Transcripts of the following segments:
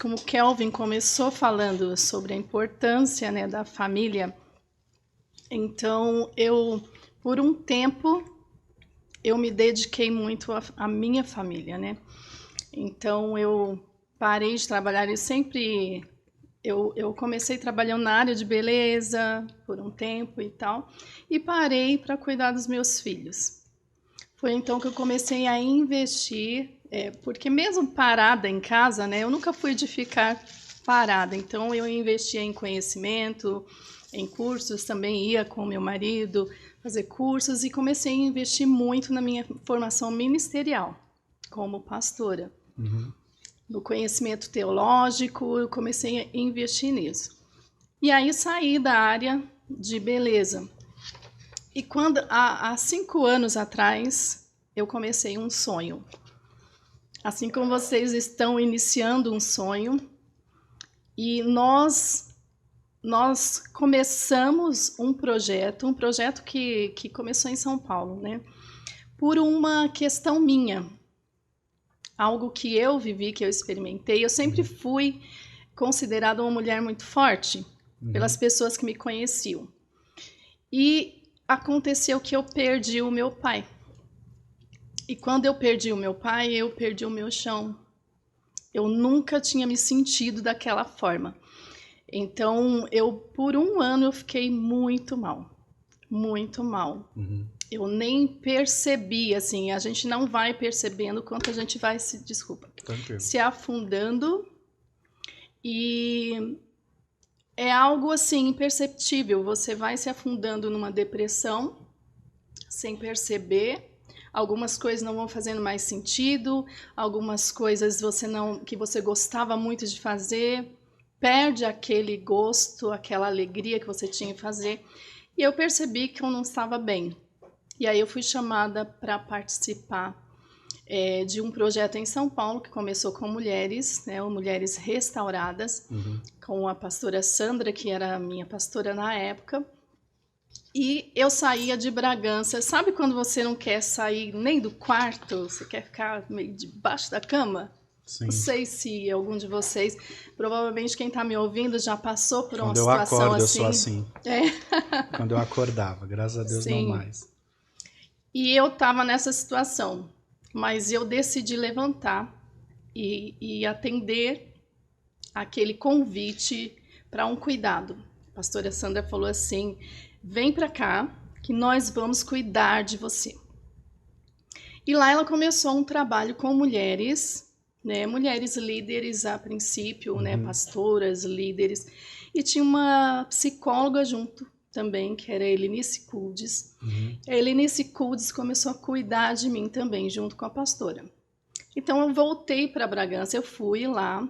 Como o Kelvin começou falando sobre a importância, né, da família, então por um tempo, eu me dediquei muito à minha família, né? Então, eu parei de trabalhar eu comecei trabalhando na área de beleza por um tempo e tal, e parei para cuidar dos meus filhos. Foi então que eu comecei a investir, porque mesmo parada em casa, né, eu nunca fui de ficar parada. Então eu investia em conhecimento, em cursos, também ia com meu marido fazer cursos e comecei a investir muito na minha formação ministerial como pastora. No conhecimento teológico, eu comecei a investir nisso. E aí saí da área de beleza. E há 5 anos atrás, eu comecei um sonho. Assim como vocês estão iniciando um sonho, e nós começamos um projeto que começou em São Paulo, né? Por uma questão minha, algo que eu vivi, que eu experimentei. Eu sempre fui considerada uma mulher muito forte pelas pessoas que me conheciam. E aconteceu que eu perdi o meu pai. E quando eu perdi o meu pai, eu perdi o meu chão. Eu nunca tinha me sentido daquela forma. Então, por um ano, eu fiquei muito mal. Muito mal. Eu nem percebi, assim, a gente não vai percebendo quanto a gente vai se afundando. E é algo, assim, imperceptível. Você vai se afundando numa depressão, sem perceber. Algumas coisas não vão fazendo mais sentido, algumas coisas que você gostava muito de fazer, perde aquele gosto, aquela alegria que você tinha em fazer. E eu percebi que eu não estava bem. E aí eu fui chamada para participar de um projeto em São Paulo que começou com mulheres, né, Mulheres Restauradas, com a pastora Sandra, que era a minha pastora na época. E eu saía de Bragança. Sabe quando você não quer sair nem do quarto? Você quer ficar meio debaixo da cama? Sim. Não sei se algum de vocês, provavelmente quem está me ouvindo já passou por uma Quando eu situação acordo, assim. eu sou assim. Quando eu acordava, graças a Deus. Sim. Não mais. E eu estava nessa situação, mas eu decidi levantar e atender aquele convite para um cuidado. A pastora Sandra falou assim: vem para cá que nós vamos cuidar de você. E lá ela começou um trabalho com mulheres, né, mulheres líderes a princípio, né, pastoras, líderes, e tinha uma psicóloga junto também, que era a Helenice Kuldes. A Helenice Kuldes começou a cuidar de mim também, junto com a pastora. Então eu voltei para Bragança, eu fui lá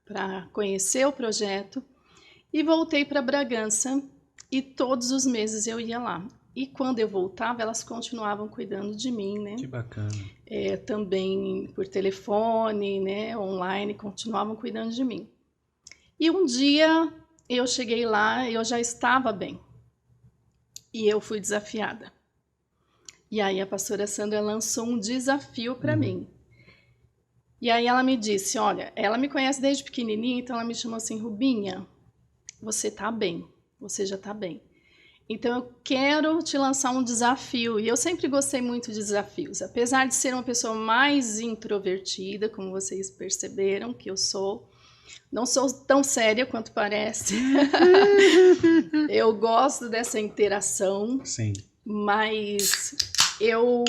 para conhecer o projeto e voltei para Bragança e todos os meses eu ia lá. E quando eu voltava, elas continuavam cuidando de mim, né? Que bacana. Também por telefone, né, online, continuavam cuidando de mim. E um dia eu cheguei lá, eu já estava bem. E eu fui desafiada. E aí a pastora Sandra lançou um desafio para mim. E aí ela me disse, olha, ela me conhece desde pequenininha, então ela me chamou assim: Rubinha, você tá bem, você já tá bem. Então eu quero te lançar um desafio. E eu sempre gostei muito de desafios. Apesar de ser uma pessoa mais introvertida, como vocês perceberam que eu sou, não sou tão séria quanto parece. Eu gosto dessa interação. Sim. Mas eu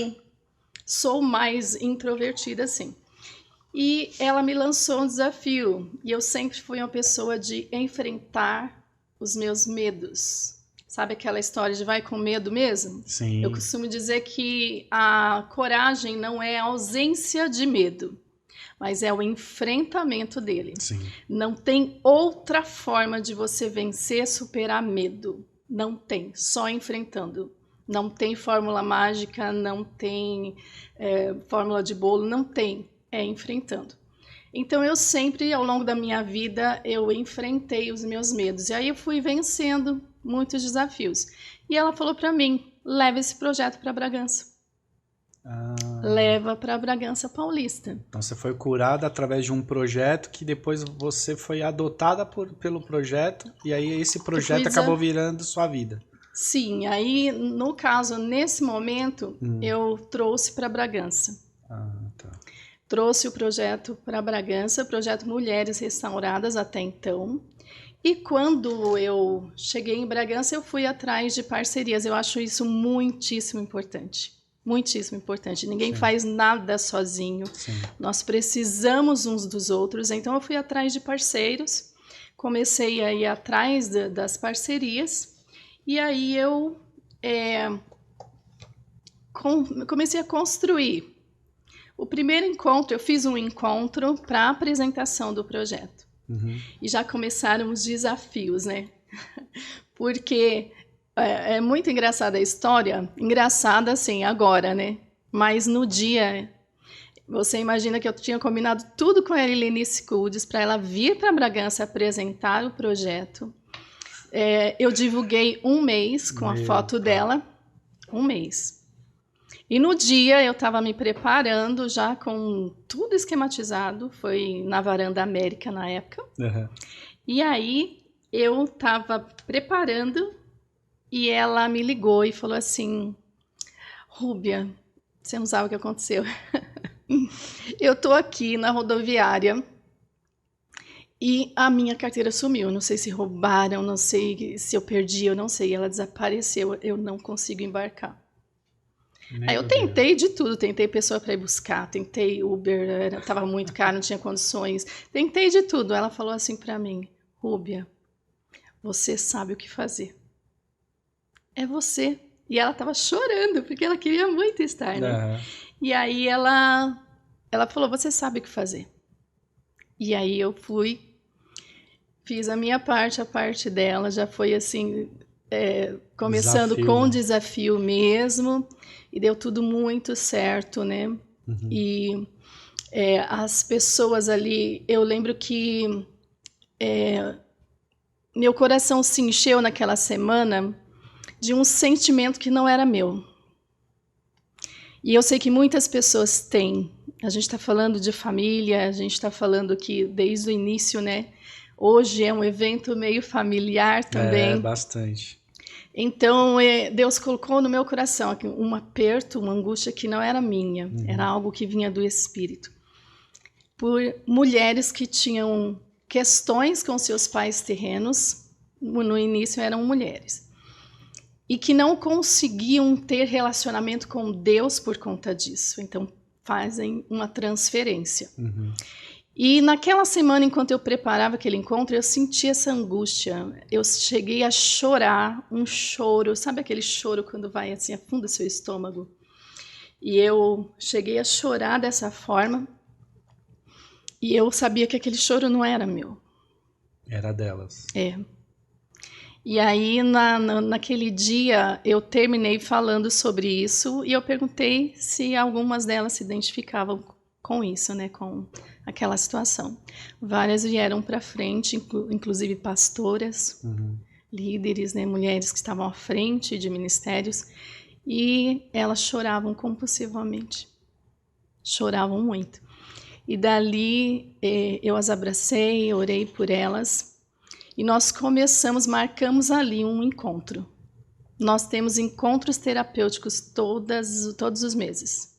sou mais introvertida, sim. E ela me lançou um desafio. E eu sempre fui uma pessoa de enfrentar os meus medos. Sabe aquela história de vai com medo mesmo? Sim. Eu costumo dizer que a coragem não é a ausência de medo, mas é o enfrentamento dele. Sim. Não tem outra forma de você vencer, superar medo. Não tem, só enfrentando. Não tem fórmula mágica, não tem fórmula de bolo, não tem, é enfrentando. Então eu sempre, ao longo da minha vida, eu enfrentei os meus medos. E aí eu fui vencendo muitos desafios. E ela falou para mim, leva esse projeto para Bragança. leva para Bragança Paulista. Então você foi curada através de um projeto que depois você foi adotada pelo projeto e aí esse projeto acabou virando sua vida. Sim, aí no caso, nesse momento, eu trouxe para Bragança. Tá. Trouxe o projeto para Bragança, o projeto Mulheres Restauradas até então. E quando eu cheguei em Bragança, eu fui atrás de parcerias. Eu acho isso muitíssimo importante. Muitíssimo importante. Ninguém faz nada sozinho. Sim. Nós precisamos uns dos outros. Então, eu fui atrás de parceiros. Comecei a ir atrás das parcerias. E aí, eu comecei a construir. O primeiro encontro, eu fiz um encontro para a apresentação do projeto. E já começaram os desafios, né? Porque é muito engraçada a história. Engraçada, assim, agora, né? Mas no dia, você imagina que eu tinha combinado tudo com a Helenice Kudes para ela vir para Bragança apresentar o projeto. Eu divulguei um mês com a foto dela. Um mês. E no dia eu estava me preparando já com tudo esquematizado. Foi na Varanda América na época. E aí eu estava preparando e ela me ligou e falou assim: Rúbia, você não sabe o que aconteceu. Eu estou aqui na rodoviária e a minha carteira sumiu. Não sei se roubaram, não sei se eu perdi, eu não sei. Ela desapareceu, eu não consigo embarcar. Aí eu tentei de tudo, tentei pessoa para ir buscar, tentei Uber, estava muito caro, não tinha condições, tentei de tudo. Ela falou assim para mim: Rúbia, você sabe o que fazer. É você. E ela estava chorando, porque ela queria muito estar, né? E aí ela falou: você sabe o que fazer. E aí eu fui, fiz a minha parte, a parte dela, já foi assim, começando com um desafio mesmo. E deu tudo muito certo, né? E as pessoas ali, eu lembro que meu coração se encheu naquela semana de um sentimento que não era meu. E eu sei que muitas pessoas têm. A gente está falando de família, a gente está falando que desde o início, né? Hoje é um evento meio familiar também. Bastante. Então, Deus colocou no meu coração um aperto, uma angústia que não era minha, era algo que vinha do Espírito. Por mulheres que tinham questões com seus pais terrenos, no início eram mulheres, e que não conseguiam ter relacionamento com Deus por conta disso. Então, fazem uma transferência. E naquela semana, enquanto eu preparava aquele encontro, eu senti essa angústia. Eu cheguei a chorar, um choro, sabe aquele choro quando vai assim, afunda seu estômago? E eu cheguei a chorar dessa forma, e eu sabia que aquele choro não era meu. Era delas. E aí, naquele dia, eu terminei falando sobre isso, e eu perguntei se algumas delas se identificavam com isso, né, com aquela situação. Várias vieram para frente, inclusive pastoras, líderes, né, mulheres que estavam à frente de ministérios, e elas choravam compulsivamente. Choravam muito. E dali eu as abracei, orei por elas, e nós marcamos ali um encontro. Nós temos encontros terapêuticos todos os meses.